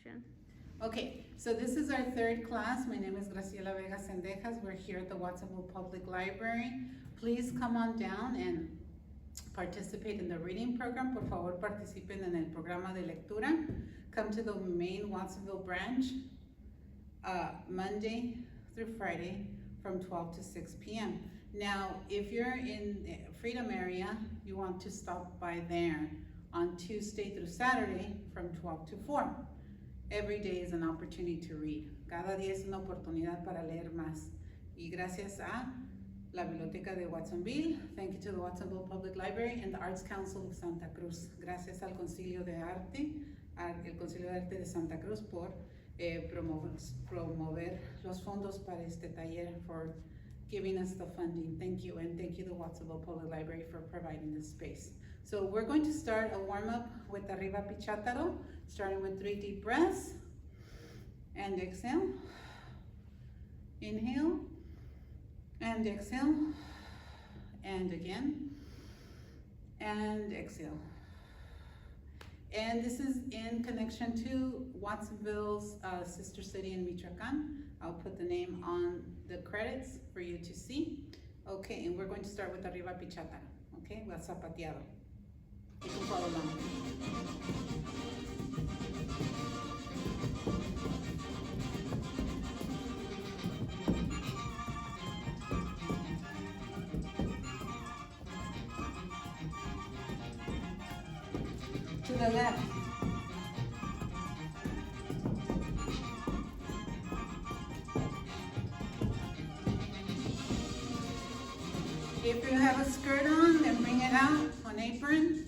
introduction. Okay, so this is our third class. My name is Graciela Vega Sendejas. We're here at the Watsonville Public Library. Please come on down and participate in the reading program. Por favor, participen en el programa de lectura. Come to the main Watsonville branch Monday through Friday from 12 to 6 p.m. Now, if you're in the Freedom area, you want to stop by there on Tuesday through Saturday from 12 to 4. Every day is an opportunity to read. Cada día es una oportunidad para leer más. Y gracias a la Biblioteca de Watsonville, thank you to the Watsonville Public Library and the Arts Council of Santa Cruz. Gracias al Concilio de Arte, el Concilio de Arte de Santa Cruz por promover los fondos para este taller, for giving us the funding. Thank you, and thank you to the Watsonville Public Library for providing this space. So we're going to start a warm-up with Arriba, Pichataro, starting with 3 deep breaths, and exhale, inhale, and exhale, and again, and exhale. And this is in connection to Watsonville's sister city in Michoacan. I'll put the name on the credits for you to see. Okay, and we're going to start with Arriba, Pichataro. Okay, well, zapateado. You can follow along. To the left. If you have a skirt on, then bring it out on apron.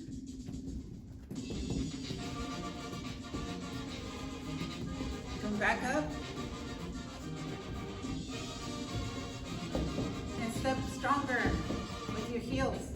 Come back up. And step stronger with your heels.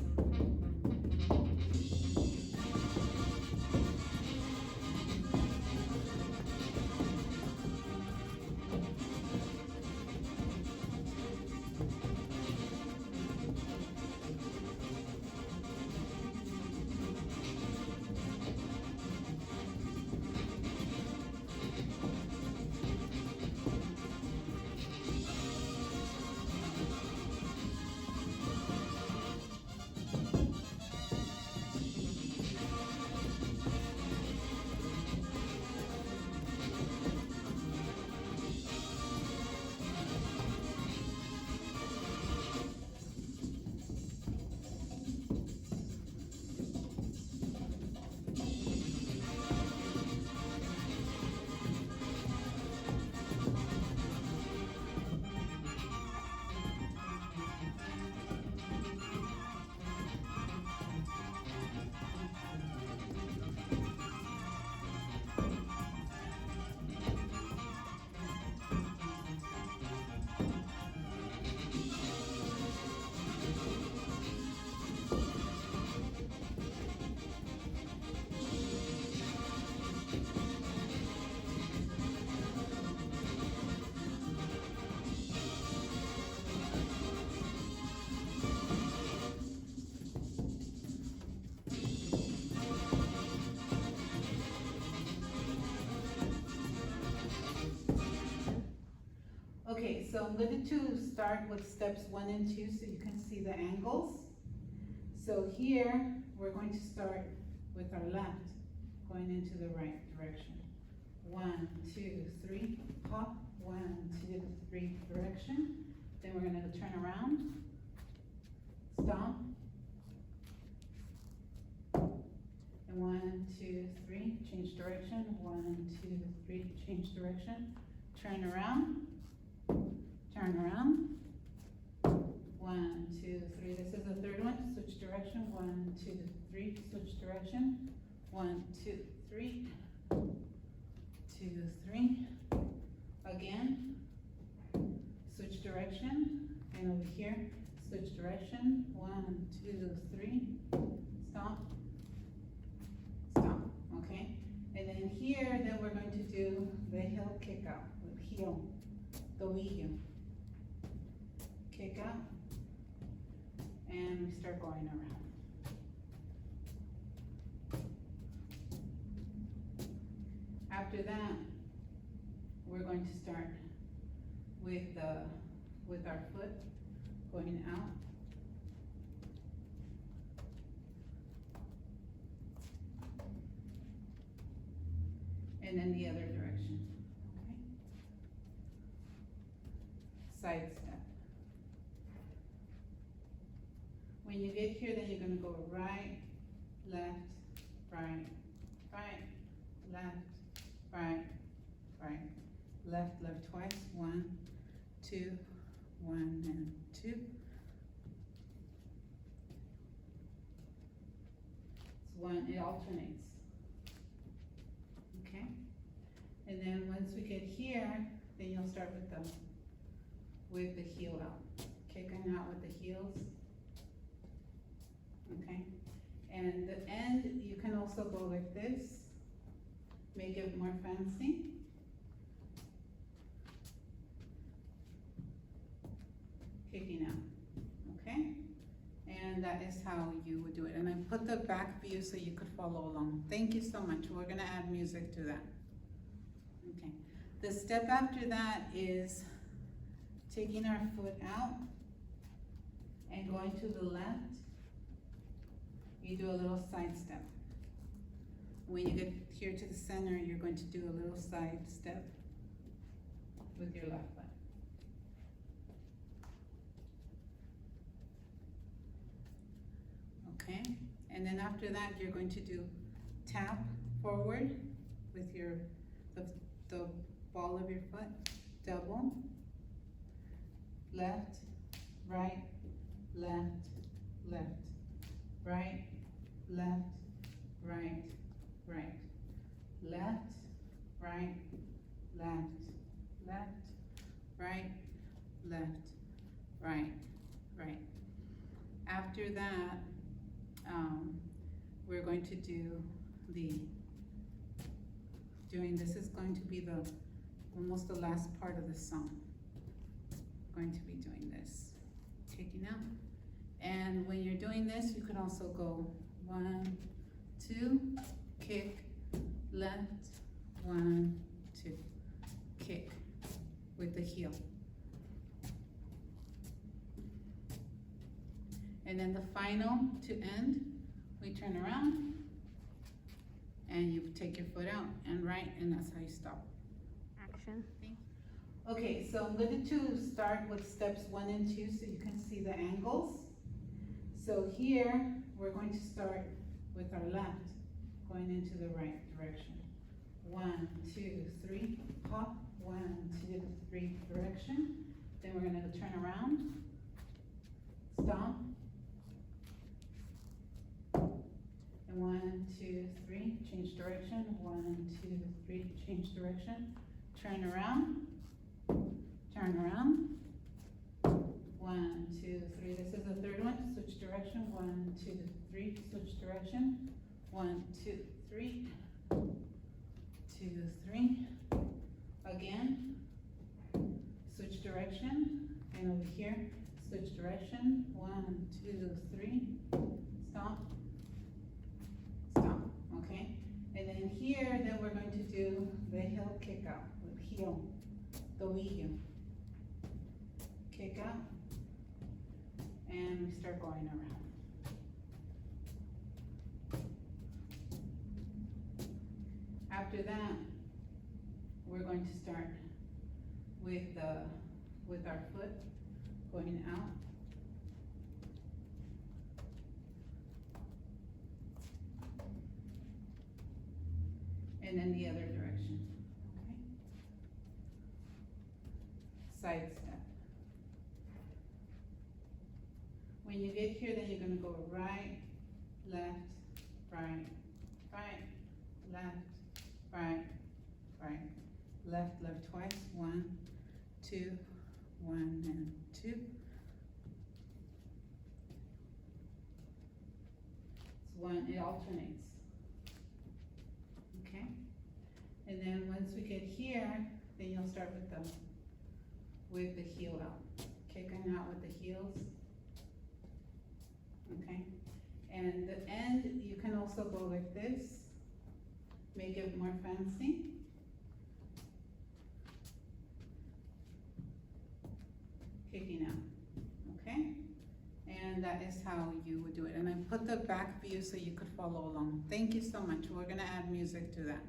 Okay, so I'm going to start with steps 1 and 2 so you can see the angles. So here, we're going to start with our left, going into the right direction. 1, 2, 3, hop, 1, 2, 3, direction. Then we're going to turn around, stomp, and 1, 2, 3, change direction, 1, 2, 3, change direction, turn around, turn around, 1, 2, 3, this is the third one, switch direction, 1, 2, 3, switch direction, 1, 2, 3, 2, 3, again, switch direction, and over here, switch direction, 1, 2, 3, stop, stop, okay? And then here, then we're going to do the heel kick out, with heel, tobillo, kick out, and we start going around. After that, we're going to start with our foot going out. And then the other direction, okay? Side step. When you get here, then you're gonna go right, left, right, right, left, right, right, left, left twice, 1, 2, 1 and 2. It's 1, it alternates. Okay? And then once we get here, then you'll start with the heel out. Kicking out with the heels. Okay? And the end, you can also go like this. Make it more fancy. Kicking out, okay? And that is how you would do it. And I put the back view so you could follow along. Thank you so much. We're gonna add music to that. Okay. The step after that is taking our foot out and going to the left. You do a little side step. When you get here to the center, you're going to do a little side step with your left foot. Okay, and then after that, you're going to do tap forward with the ball of your foot, double, left, right, left, left, right, left, right, right, left, right, left, left, right, left, right, right. After that, we're going to do this is going to be almost the last part of the song. We're going to be doing this, kicking out. And when you're doing this, you can also go 1, 2, kick, left, 1, 2, kick with the heel. And then the final to end, we turn around and you take your foot out and right, and that's how you stop. Action. Okay, so I'm going to start with steps 1 and 2 so you can see the angles. So here, we're going to start with our left, going into the right direction. 1, 2, 3, hop, 1, 2, 3, direction. Then we're gonna turn around, stomp, and 1, 2, 3, change direction. 1, 2, 3, change direction. Turn around, turn around. 1, 2, 3. This is the third one. Switch direction. 1, 2, 3. Switch direction. 1, 2, 3. 2, 3. Again. Switch direction. And over here, switch direction. 1, 2, 3. Stop. Stop. Okay. And then here, then we're going to do the heel kick out with heel, the wee heel. Kick out. And we start going around. After that, we're going to start with our foot going out. And then the other direction, okay? Side step. When you get here, then you're gonna go right, left, right, right, left, right, right, left, left twice, 1, 2, 1 and 2. It's 1, it alternates. Okay? And then once we get here, then you'll start with the heel out. Kicking out with the heels. Okay? And the end, you can also go like this. Make it more fancy. kicking out, okay? And that is how you would do it. And I put the back view so you could follow along. Thank you so much. We're gonna add music to that.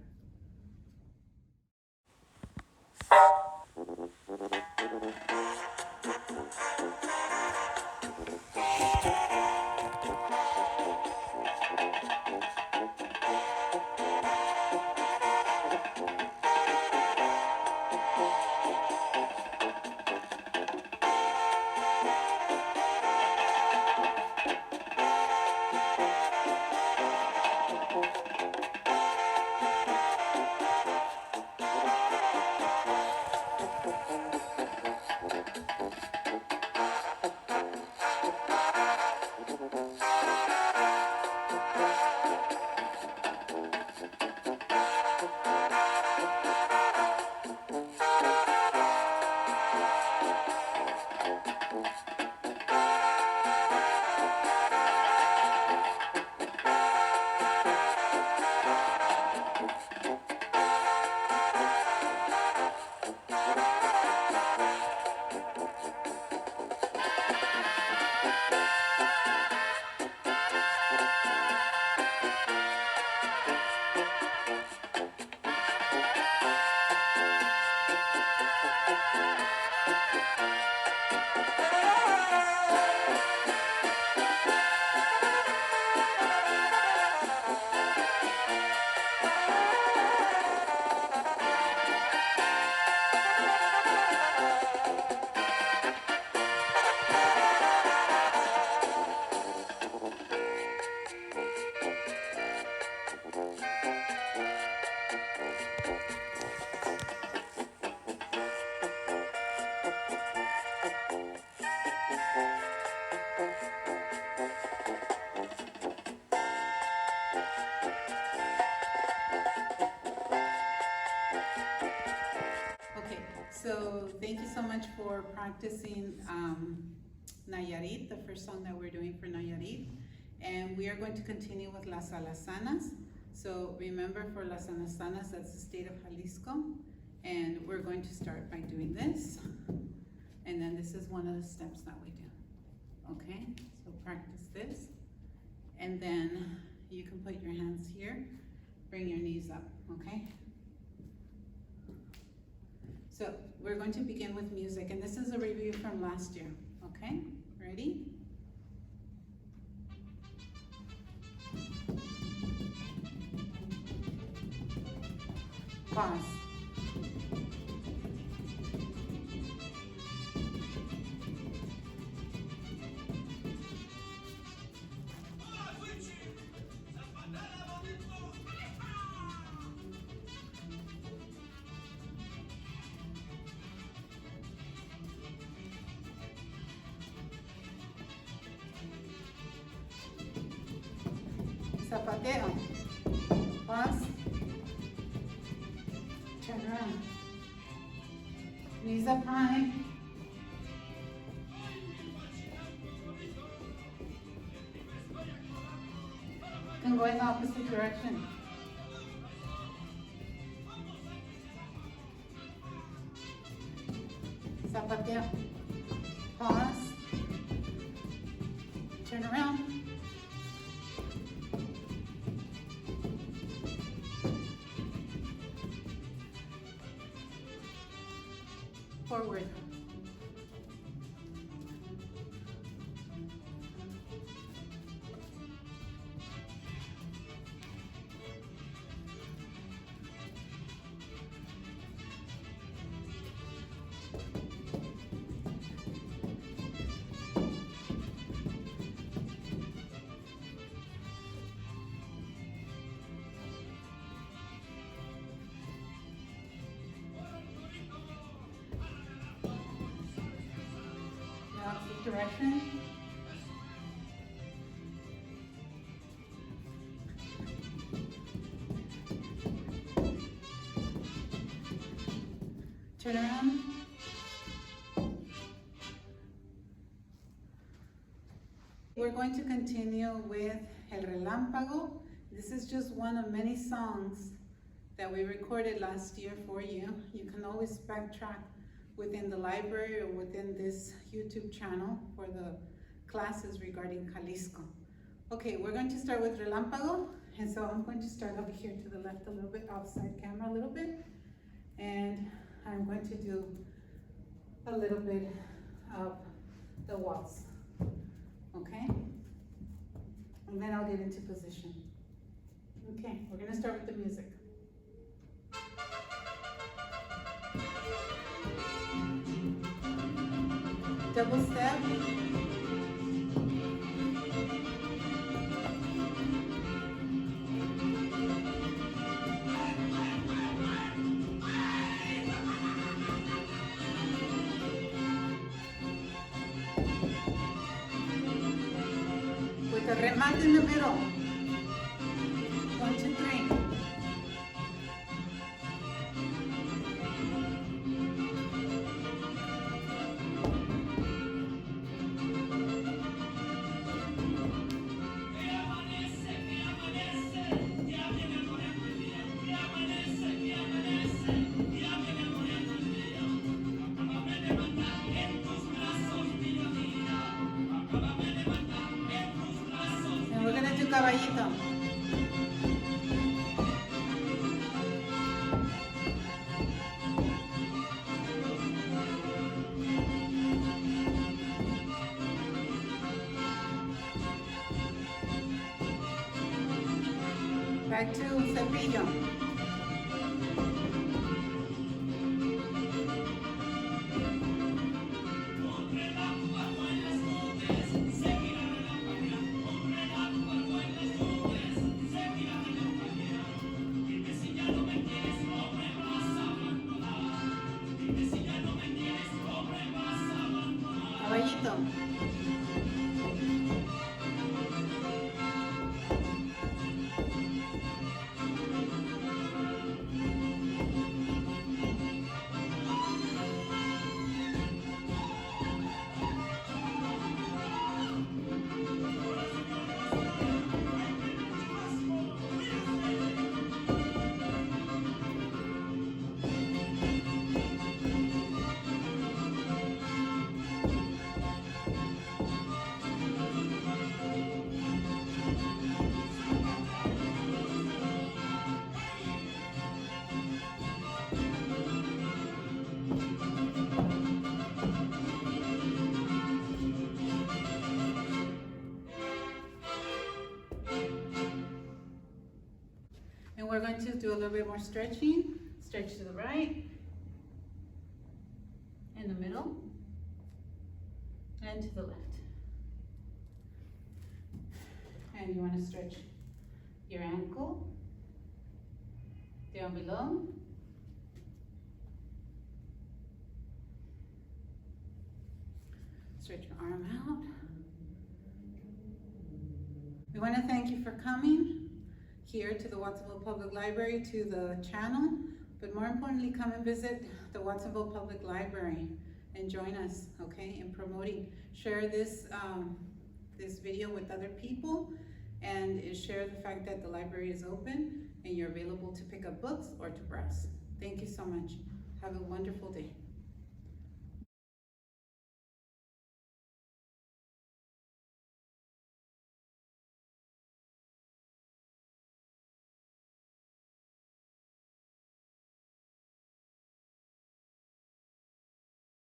So thank you so much for practicing Nayarit, the first song that we're doing for Nayarit. And we are going to continue with Las Alazanas. So remember, for Las Alazanas, that's the state of Jalisco. And we're going to start by doing this. And then this is one of the steps that we do. Okay, so practice this. And then you can put your hands here, bring your knees up, okay? So we're going to begin with music, and this is a review from last year, okay? Ready? Pause. Zapateo. Pause. Turn around. Knees up high. You can go in the opposite direction. Zapateo. Pause. Turn around. Forward. Opposite direction. Turn around. We're going to continue with El Relámpago. This is just one of many songs that we recorded last year for you. You can always backtrack within the library or within this YouTube channel for the classes regarding Jalisco. Okay, we're going to start with Relámpago, and so I'm going to start over here to the left a little bit, offside camera a little bit, and I'm going to do a little bit of the waltz, okay? And then I'll get into position. Okay, we're gonna start with the music. Double step. With a remate in the middle. 1, 2, 3. Caballito. Back to cepillo. We're going to do a little bit more stretching. Stretch to the right, in the middle, and to the left. And you want to stretch your ankle down below. Stretch your arm out. We want to thank you for coming here to the Watsonville Public Library, to the channel, but more importantly, come and visit the Watsonville Public Library and join us, okay, in promoting. Share this this video with other people, and share the fact that the library is open and you're available to pick up books or to browse. Thank you so much. Have a wonderful day.